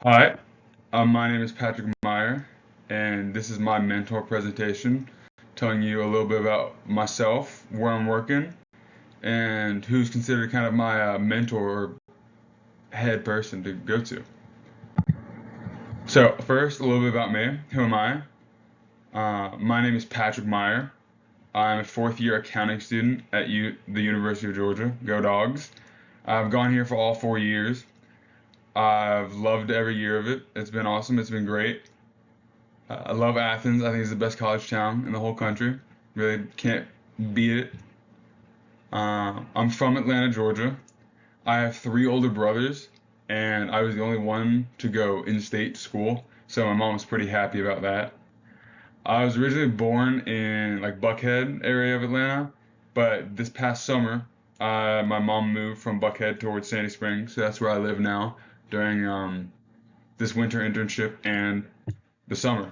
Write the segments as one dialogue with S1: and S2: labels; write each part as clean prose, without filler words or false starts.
S1: Hi, my name is Patrick Meyer, and this is my mentor presentation, telling you a little bit about myself, where I'm working, and who's considered kind of my mentor or head person to go to. So, first, a little bit about me. Who am I? My name is Patrick Meyer. I'm a fourth year accounting student at the University of Georgia. Go Dogs. I've gone here for all 4 years. I've loved every year of it. It's been awesome. It's been great. I love Athens. I think it's the best college town in the whole country. Really can't beat it. I'm from Atlanta, Georgia. I have three older brothers, and I was the only one to go in-state school, so my mom was pretty happy about that. I was originally born in like Buckhead area of Atlanta, but this past summer, my mom moved from Buckhead towards Sandy Springs, so that's where I live now during this winter internship and the summer.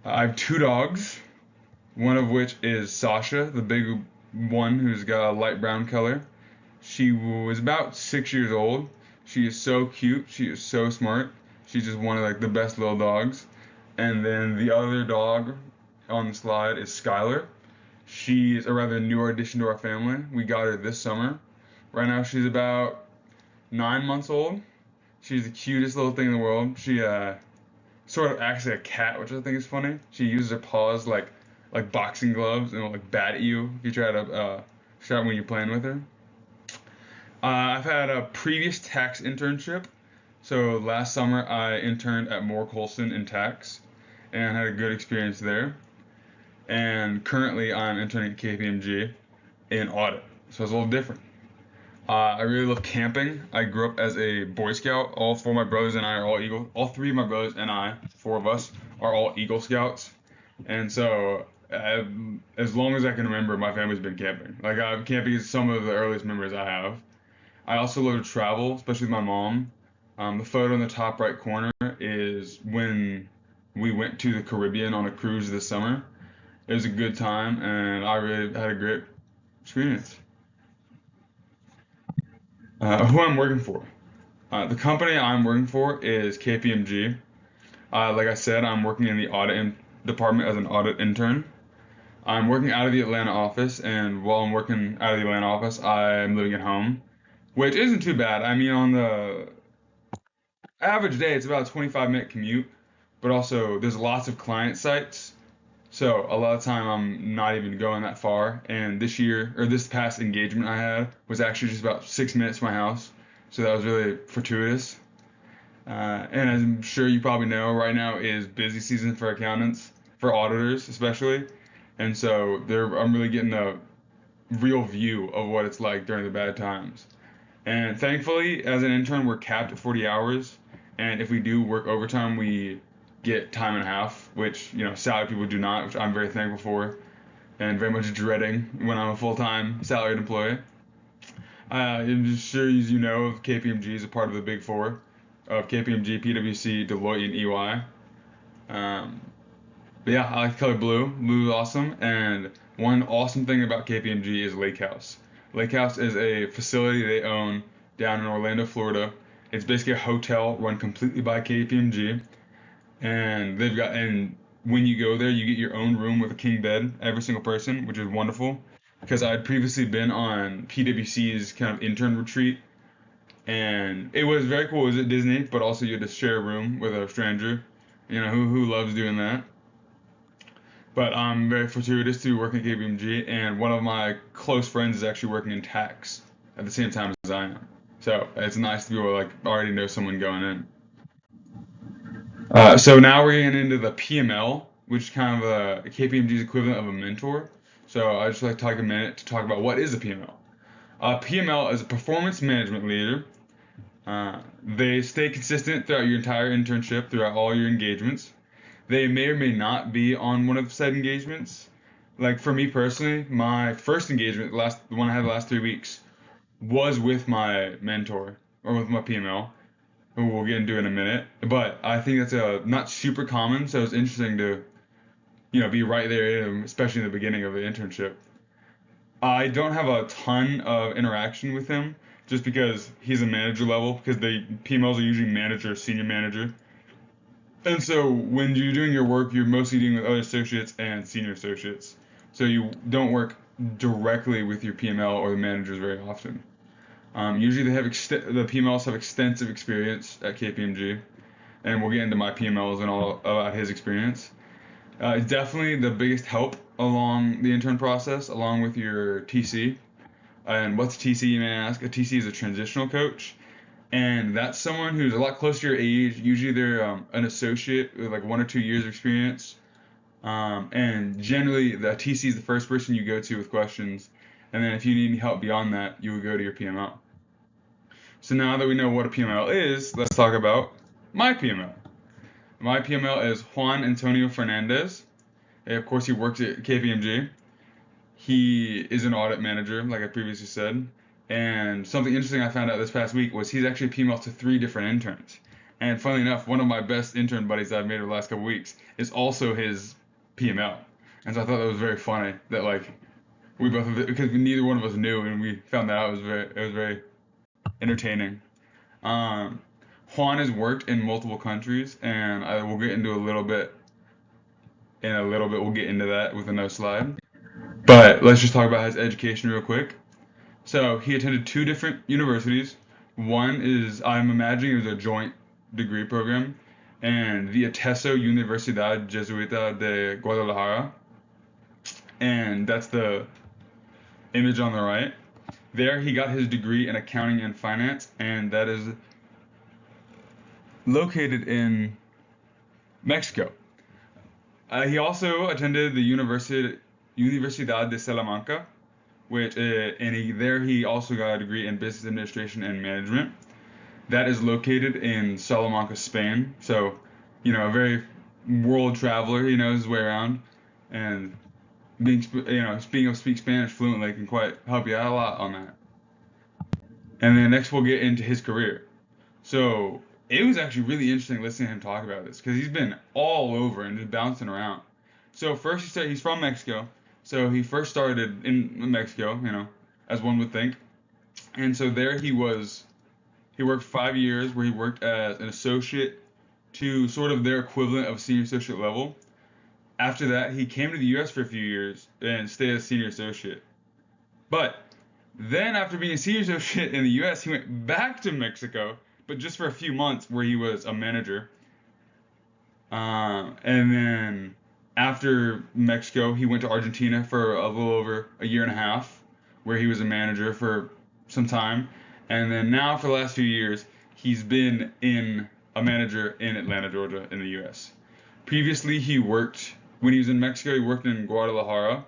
S1: I have two dogs, one of which is Sasha, the big one who's got a light brown color. She was about 6 years old. She is so cute. She is so smart. She's just one of like the best little dogs. And then the other dog on the slide is Skylar. She is a rather newer addition to our family. We got her this summer. Right now she's about 9 months old. She's the cutest little thing in the world. She sort of acts like a cat, which I think is funny. She uses her paws like boxing gloves and will like bat at you if you try to shot when you're playing with her. I've had a previous tax internship. So last summer I interned at Moore Colson in tax and had a good experience there. And currently I'm interning at KPMG in audit. So it's a little different. I really love camping. I grew up as a Boy Scout. All four of my brothers and I are all Eagle. All three of my brothers and I, four of us, are all Eagle Scouts. And so, as long as I can remember, my family's been camping. Camping is some of the earliest memories I have. I also love to travel, especially with my mom. The photo in the top right corner is when we went to the Caribbean on a cruise this summer. It was a good time, and I really had a great experience. Who I'm working for? The company I'm working for is KPMG. Like I said, I'm working in the department as an audit intern. I'm working out of the Atlanta office, and while I'm working out of the Atlanta office, I'm living at home, which isn't too bad. I mean, on the average day, it's about a 25-minute commute, but also there's lots of client sites, so a lot of time I'm not even going that far. And this past engagement I had was actually just about 6 minutes from my house, so that was really fortuitous. And as I'm sure you probably know, right now is busy season for accountants, for auditors especially. And so I'm really getting a real view of what it's like during the bad times. And thankfully, as an intern, we're capped at 40 hours. And if we do work overtime, we get time and a half, which, salary people do not, which I'm very thankful for and very much dreading when I'm a full-time salaried employee. I'm just sure as you know, KPMG is a part of the Big Four of KPMG, PwC, Deloitte, and EY. Um, but yeah, I like the color blue. Blue is awesome. And one awesome thing about KPMG is Lake House. Lake House is a facility they own down in Orlando, Florida. It's basically a hotel run completely by KPMG. And when you go there, you get your own room with a king bed, every single person, which is wonderful. Because I'd previously been on PwC's kind of intern retreat, and it was very cool. It was at Disney, but also you had to share a room with a stranger. Who loves doing that? But I'm very fortuitous to work at KPMG, and one of my close friends is actually working in tax at the same time as I am. So it's nice to be able to like already know someone going in. So now we're getting into the PML, which is kind of a KPMG's equivalent of a mentor. So I'd just like to take a minute to talk about what is a PML. PML is a performance management leader. They stay consistent throughout your entire internship, throughout all your engagements. They may or may not be on one of said engagements. Like for me personally, my first engagement, the one I had the last 3 weeks, was with my mentor or with my PML, who we'll get into in a minute. But I think that's not super common, so it's interesting to be right there, especially in the beginning of the internship. I don't have a ton of interaction with him, just because he's a manager level, because the PMLs are usually manager, senior manager. And so when you're doing your work, you're mostly dealing with other associates and senior associates. So you don't work directly with your PML or the managers very often. Usually the PMLs have extensive experience at KPMG, and we'll get into my PMLs and all about his experience. Definitely the biggest help along the intern process, along with your TC. And what's TC, you may ask? A TC is a transitional coach, and that's someone who's a lot closer to your age. Usually they're an associate with like 1 or 2 years of experience. And generally, the TC is the first person you go to with questions, and then if you need any help beyond that, you would go to your PML. So now that we know what a PML is, let's talk about my PML. My PML is Juan Antonio Fernandez. Of course, he works at KPMG. He is an audit manager, like I previously said. And something interesting I found out this past week was he's actually PML to 3 different interns. And funnily enough, one of my best intern buddies I've made over the last couple weeks is also his PML. And so I thought that was very funny that like we both, because neither one of us knew, and we found that out. It was very entertaining. Um, Juan has worked in multiple countries, and I will get into a little bit. In a little bit, we'll get into that with another slide. But let's just talk about his education real quick. So he attended 2 different universities. One is, I'm imagining it was a joint degree program, and the Ateso Universidad Jesuita de Guadalajara, and that's the image on the right. There he got his degree in accounting and finance, and that is located in Mexico. He also attended the Universidad de Salamanca, there he also got a degree in business administration and management. That is located in Salamanca, Spain. So, a very world traveler. He knows his way around, and being able to speak Spanish fluently can quite help you out a lot on that. And then next we'll get into his career. So it was actually really interesting listening to him talk about this because he's been all over and just bouncing around. So first he's from Mexico. So he first started in Mexico, as one would think. And so there he worked 5 years where he worked as an associate to sort of their equivalent of senior associate level. After that, he came to the US for a few years and stayed as senior associate. But then after being a senior associate in the US, he went back to Mexico, but just for a few months where he was a manager. And then after Mexico, he went to Argentina for a little over a year and a half, where he was a manager for some time. And then now for the last few years, he's been a manager in Atlanta, Georgia, in the U.S. Previously, when he was in Mexico, he worked in Guadalajara.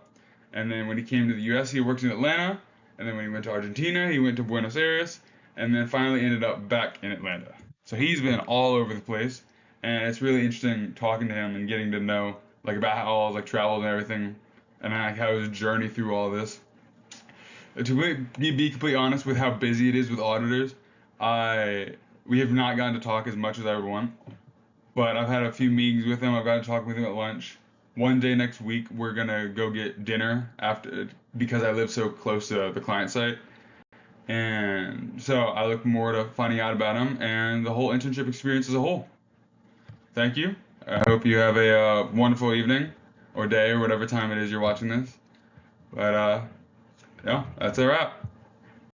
S1: And then when he came to the U.S., he worked in Atlanta. And then when he went to Argentina, he went to Buenos Aires. And then finally ended up back in Atlanta. So he's been all over the place. And it's really interesting talking to him and getting to know about how all his travel and everything, and how his journey through all this. To be completely honest with how busy it is with auditors, we have not gotten to talk as much as I would want. But I've had a few meetings with him. I've got to talk with him at lunch. One day next week, we're gonna go get dinner because I live so close to the client site. And so I look forward to finding out about him and the whole internship experience as a whole. Thank you. I hope you have a wonderful evening or day or whatever time it is you're watching this. But, that's a wrap.